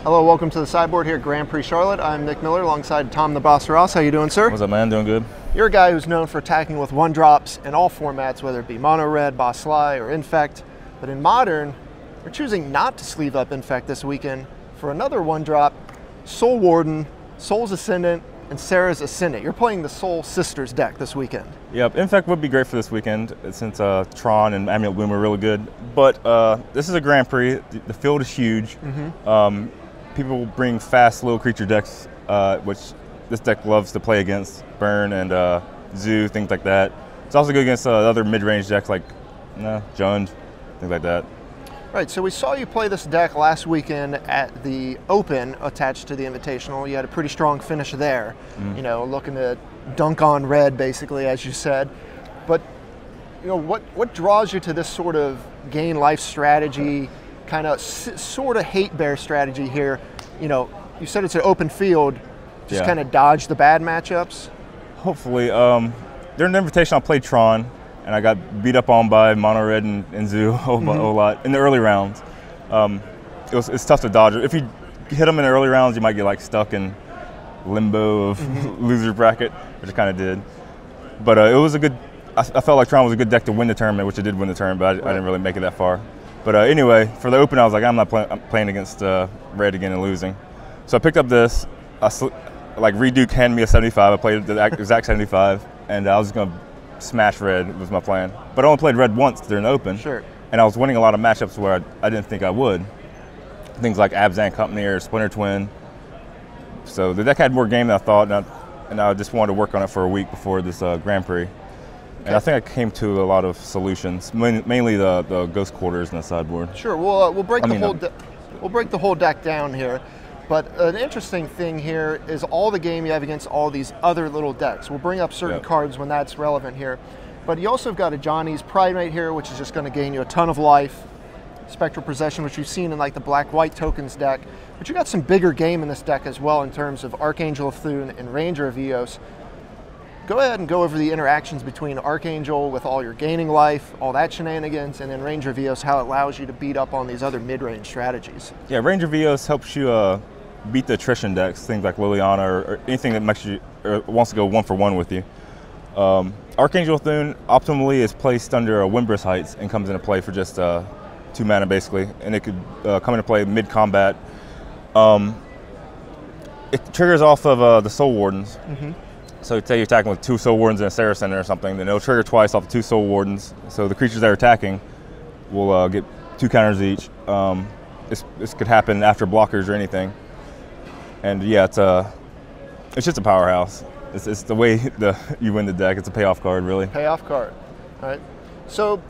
Hello, welcome to the sideboard here at Grand Prix Charlotte. I'm Nick Miller alongside Tom the Boss Ross. How you doing, sir? What's up, man? Doing good. You're a guy who's known for attacking with one drops in all formats, whether it be mono red, boss sly, or infect. But in modern, you're choosing not to sleeve up infect this weekend for another one drop, Soul Warden, Soul's Ascendant, and Sarah's Ascendant. You're playing the Soul Sisters deck this weekend. Yep, infect would be great for this weekend since Tron and Amulet Bloom are really good. But this is a Grand Prix. The field is huge. People bring fast little creature decks, which this deck loves to play against. Burn and Zoo, things like that. It's also good against other mid-range decks like Jund, things like that. Right, so we saw you play this deck last weekend at the Open attached to the Invitational. You had a pretty strong finish there, you know, looking to dunk on red basically, as you said. But, you know, what draws you to this sort of gain life strategy, kind of sort of hate bear strategy here? You know, you said it's an open field, just kind of dodge the bad matchups? Hopefully. During the Invitational, I played Tron, and I got beat up on by Mono Red and Zoo a whole lot in the early rounds. It's tough to dodge. If you hit them in the early rounds, you might get like stuck in limbo of loser bracket, which I kind of did. But it was a good. I felt like Tron was a good deck to win the tournament, which it did win the tournament, but I didn't really make it that far. But anyway, for the Open, I was like, I'm playing against Red again and losing. So I picked up this. Like Reduke handed me a 75. I played the exact 75, and I was going to smash Red was my plan. But I only played Red once during the Open. Sure. And I was winning a lot of matchups where I didn't think I would. Things like Abzan Company or Splinter Twin. So the deck had more game than I thought, and I just wanted to work on it for a week before this Grand Prix. And I think I came to a lot of solutions, mainly the Ghost Quarters and the sideboard. Sure, we'll break the whole deck down here. But an interesting thing here is all the game you have against all these other little decks. We'll bring up certain cards when that's relevant here. But you also have got a Johnny's Primate here, which is just going to gain you a ton of life. Spectral Possession, which you've seen in like the black-white tokens deck. But you got some bigger game in this deck as well in terms of Archangel of Thune and Ranger of Eos. Go ahead and go over the interactions between Archangel with all your gaining life, all that shenanigans, and then Ranger of Eos, how it allows you to beat up on these other mid-range strategies. Yeah, Ranger of Eos helps you beat the attrition decks, things like Liliana or anything that makes you or wants to go 1-for-1 with you. Archangel of Thune optimally is placed under a Wimbrous Heights and comes into play for just 2 mana basically, and it could come into play mid-combat. It triggers off of the Soul Wardens. So say you're attacking with 2 Soul Wardens and a Sarah Center or something, then it'll trigger twice off of 2 Soul Wardens. So the creatures that are attacking will get 2 counters each. This could happen after blockers or anything. And yeah, it's just a powerhouse. It's the way you win the deck. It's a payoff card, really. Payoff card, all right. So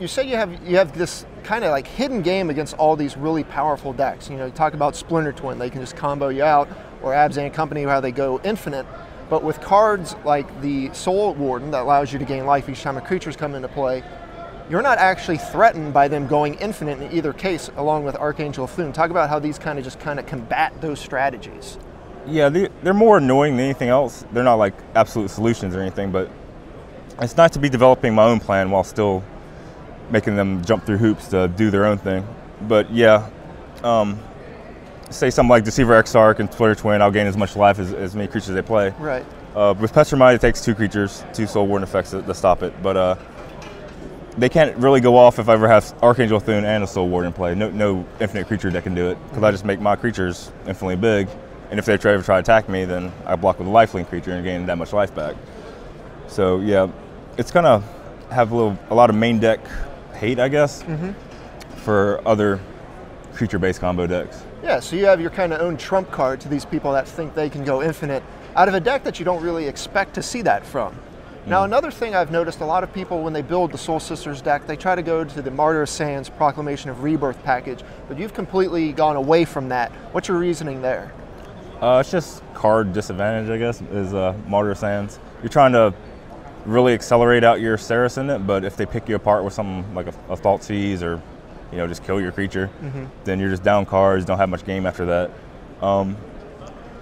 you say you have this kind of like hidden game against all these really powerful decks. You know, you talk about Splinter Twin, they can just combo you out, or Abzan Company, how they go infinite. But with cards like the Soul Warden that allows you to gain life each time a creature's come into play, you're not actually threatened by them going infinite in either case, along with Archangel of Thune. Talk about how these kind of combat those strategies. Yeah, they're more annoying than anything else. They're not like absolute solutions or anything, but it's nice to be developing my own plan while still making them jump through hoops to do their own thing. But yeah, say something like Deceiver Exarch and Splinter Twin, I'll gain as much life as many creatures they play. Right. With Petromite, it takes 2 creatures, 2 Soul Warden effects to stop it. But they can't really go off if I ever have Archangel Thune and a Soul Warden in play. No infinite creature that can do it, because I just make my creatures infinitely big. And if they ever try to attack me, then I block with a lifelink creature and gain that much life back. So yeah, it's gonna have a lot of main deck hate, I guess, for other creature-based combo decks. Yeah, so you have your kind of own trump card to these people that think they can go infinite out of a deck that you don't really expect to see that from. Now, another thing I've noticed, a lot of people, when they build the Soul Sisters deck, they try to go to the Martyr of Sands Proclamation of Rebirth package, but you've completely gone away from that. What's your reasoning there? It's just card disadvantage, I guess, is Martyr of Sands. You're trying to really accelerate out your Sarah Ascendant, but if they pick you apart with something like a Thoughtseize or just kill your creature, then you're just down cards, don't have much game after that.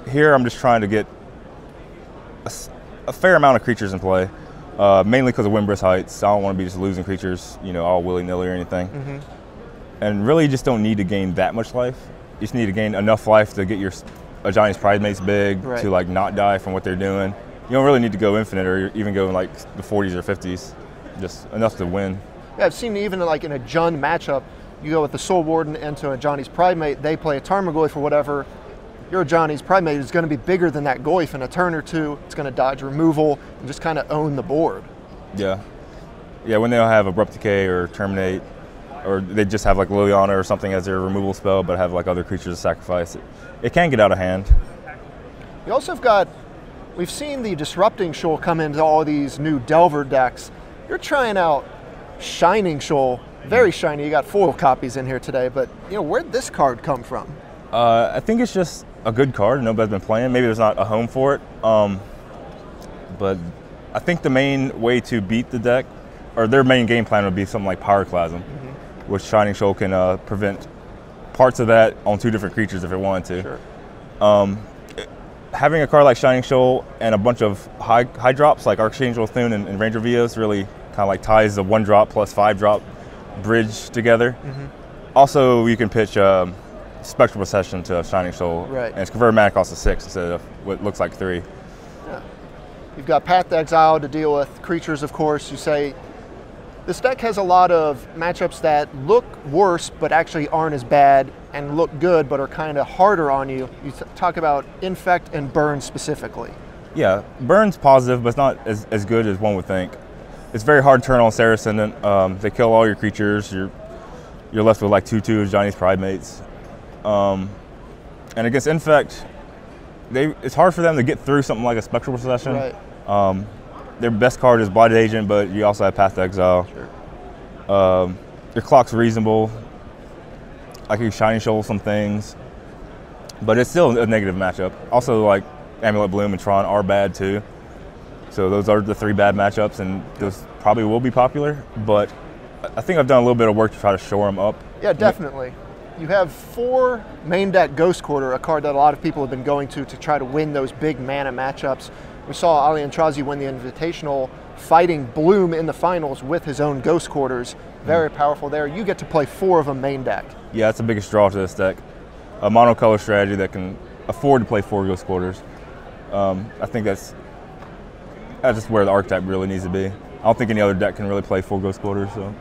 Here I'm just trying to get a fair amount of creatures in play, mainly because of Wimbrous Heights. I don't want to be just losing creatures, all willy-nilly or anything. And really just don't need to gain that much life. You just need to gain enough life to get your Johnny's Pridemates big Right. to like not die from what they're doing. You don't really need to go infinite or even go in like the 40s or 50s, just enough to win. Yeah, I've seen even like in a Jund matchup, you go with the Soul Warden into a Johnny's Pridemate, they play a Tarmogoyf or whatever. Your Johnny's Pridemate is going to be bigger than that Goyf in a turn or two. It's going to dodge removal and just kind of own the board. Yeah. Yeah, when they don't have Abrupt Decay or Terminate, or they just have like Liliana or something as their removal spell, but have like other creatures to sacrifice, it can get out of hand. You also have got, we've seen the Disrupting Shoal come into all these new Delver decks. You're trying out Shining Shoal, very shiny. You got foil copies in here today, but you know, where'd this card come from? I think it's just a good card. Nobody's been playing. Maybe there's not a home for it. But I think the main way to beat the deck, or their main game plan, would be something like Pyroclasm, which Shining Shoal can prevent parts of that on 2 different creatures if it wanted to. Sure. Having a card like Shining Shoal and a bunch of high drops like Archangel Thune and Ranger Vios really kind of like ties the 1-drop plus 5-drop bridge together. Also, you can pitch Spectral Procession to Shining Shoal, Right. and it's converted mana cost to 6 instead of what looks like 3. Yeah. You've got Path to Exile to deal with creatures, of course. You say this deck has a lot of matchups that look worse but actually aren't as bad, and look good but are kind of harder on you. You talk about Infect and Burn specifically. Yeah, Burn's positive, but it's not as good as one would think. It's very hard to turn on Serra Ascendant. They kill all your creatures. You're left with like 2/2 Johnny's Pridemates. And against Infect, it's hard for them to get through something like a Spectral Procession. Right. Their best card is Blighted Agent, but you also have Path to Exile. Sure. Your clock's reasonable. I can Shining Shoal some things, but it's still a negative matchup. Also, like Amulet Bloom and Tron are bad too. So those are the 3 bad matchups, and those probably will be popular. But I think I've done a little bit of work to try to shore them up. Yeah, definitely. You have 4 main deck Ghost Quarter, a card that a lot of people have been going to try to win those big mana matchups. We saw Ali Antrazi win the Invitational fighting Bloom in the finals with his own Ghost Quarters. Very powerful there. You get to play 4 of them main deck. Yeah, that's the biggest draw to this deck. A monocolor strategy that can afford to play 4 Ghost Quarters. I think that's just where the archetype really needs to be. I don't think any other deck can really play 4 Ghost Quarters. So.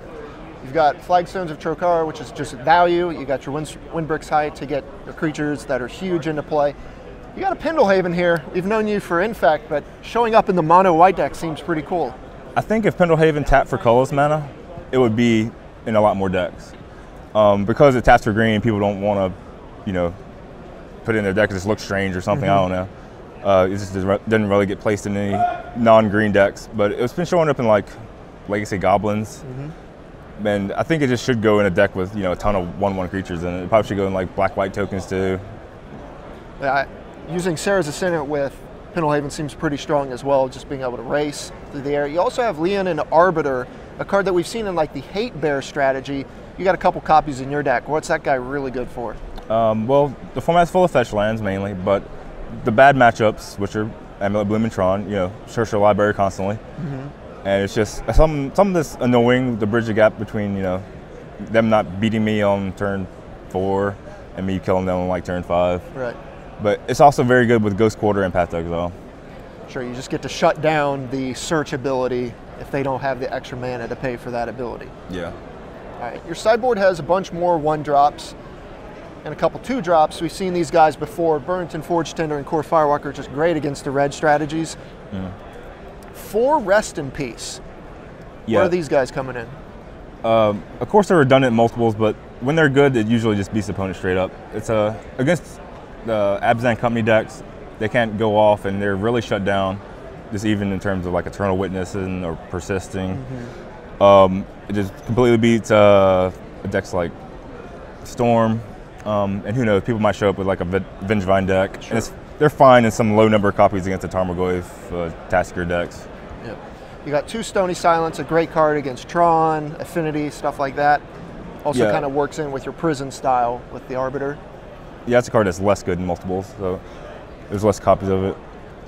You've got Flagstones of Trokar, which is just value. You got your Windbrick's Height to get your creatures that are huge into play. You got a Pendlehaven here. We've known you for Infect, but showing up in the mono white deck seems pretty cool. I think if Pendlehaven tapped for colorless mana, it would be in a lot more decks. Because it taps for green, people don't want to, put it in their deck because it looks strange or something. I don't know. It just didn't really get placed in any non-green decks, but it's been showing up in like Legacy Goblins. And I think it just should go in a deck with a ton of 1/1 creatures in it. It probably should go in like black-white tokens too. Using Serra's Ascendant with Pendlehaven seems pretty strong as well, just being able to race through the air. You also have Leon and Arbiter, a card that we've seen in like the Hate Bear strategy. You got a couple copies in your deck. What's that guy really good for? Well, the format's full of fetch lands mainly, but the bad matchups, which are Amulet Bloom and Tron, search your library constantly. And it's just something that's annoying, to bridge the gap between, them not beating me on turn 4 and me killing them on like turn 5. Right. But it's also very good with Ghost Quarter and Path to Exile. Sure, you just get to shut down the search ability if they don't have the extra mana to pay for that ability. Yeah. All right, your sideboard has a bunch more 1-drops and a couple 2-drops. We've seen these guys before. Burrington, Forge Tender, and Core Firewalker are just great against the red strategies. 4 Rest in Peace. Yeah. Where are these guys coming in? Of course, they're redundant multiples, but when they're good, it usually just beats the opponent straight up. It's against the Abzan Company decks, they can't go off, and they're really shut down, just even in terms of like Eternal Witnessing or Persisting. It just completely beats decks like Storm, and who knows, people might show up with like a Vengevine deck. Sure. And they're fine in some low number of copies against the Tarmogoyf, Tasker decks. Yep. You got 2 Stony Silence, a great card against Tron, Affinity, stuff like that. Also kind of works in with your Prison style with the Arbiter. Yeah, it's a card that's less good in multiples, so there's less copies of it.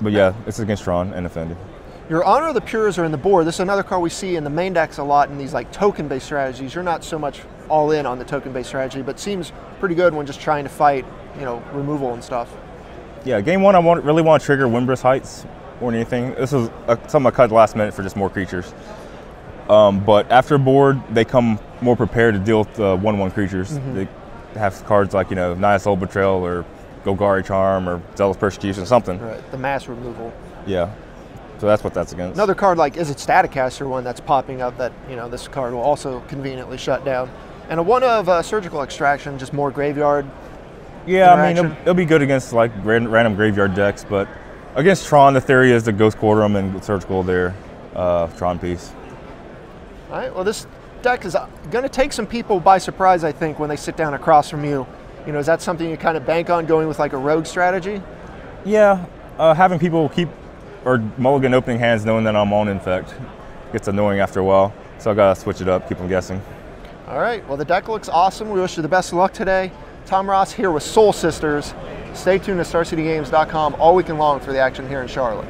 But yeah, it's against Tron and Affinity. Your Honor of the Pures are in the board. This is another card we see in the main decks a lot in these like token-based strategies. You're not so much all in on the token-based strategy, but seems pretty good when just trying to fight, removal and stuff. Yeah, game one, I really want to trigger Windbreast Heights more than anything. This was something I cut last minute for just more creatures. But after a board, they come more prepared to deal with 1/1 creatures. They have cards like, Naya Soul Betrayal or Golgari Charm or Zealous Persecution, something. Right, the mass removal. Yeah, so that's what that's against. Another card like Is It Staticaster one that's popping up that, this card will also conveniently shut down. And a one of Surgical Extraction, just more graveyard. Yeah, I mean, it'll be good against like random graveyard decks, but against Tron, the theory is to Ghost Quarter them and Surgical their Tron piece. All right, well, this deck is going to take some people by surprise, I think, when they sit down across from you. Is that something you kind of bank on going with like a rogue strategy? Yeah, having people keep or mulligan opening hands knowing that I'm on Infect gets annoying after a while, so I got to switch it up, keep them guessing. All right, well, the deck looks awesome. We wish you the best of luck today. Tom Ross here with Soul Sisters. Stay tuned to StarCityGames.com all weekend long for the action here in Charlotte.